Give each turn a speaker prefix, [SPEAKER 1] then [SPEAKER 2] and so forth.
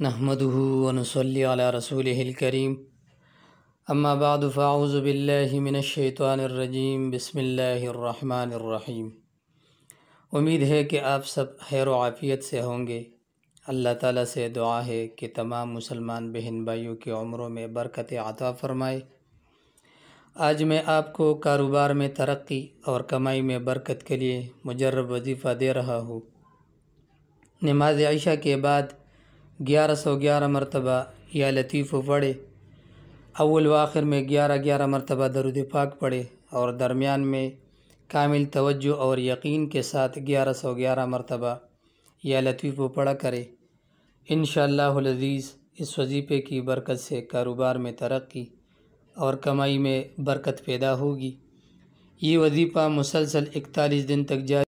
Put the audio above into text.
[SPEAKER 1] نحمده ونصلي على رسوله الكريم اما بعد فاعوذ باللہ من الشیطان الرجیم بسم اللہ الرحمن الرحیم۔ امید ہے کہ آپ سب خیر و عافیت سے ہوں گے۔ اللہ تعالیٰ سے دعا ہے کہ تمام مسلمان بہن بھائیوں کی عمروں میں برکت عطا فرمائے۔ آج میں آپ کو کاروبار میں ترقی اور کمائی میں برکت کے لیے مجرب وظیفہ دے رہا ہوں۔ نماز عشاء کے بعد 1111 مرتبہ یا لطیف پڑھے، اول و آخر میں 11 مرتبہ درود پاک پڑھے اور درمیان میں کامل توجہ اور یقین کے ساتھ 1111 مرتبہ یا لطیف پڑھا کرے۔ انشاءاللہ العزیز اس وظیفے کی برکت سے کاروبار میں ترقی اور کمائی میں برکت پیدا ہوگی۔ یہ وظیفہ مسلسل 41 دن تک جاری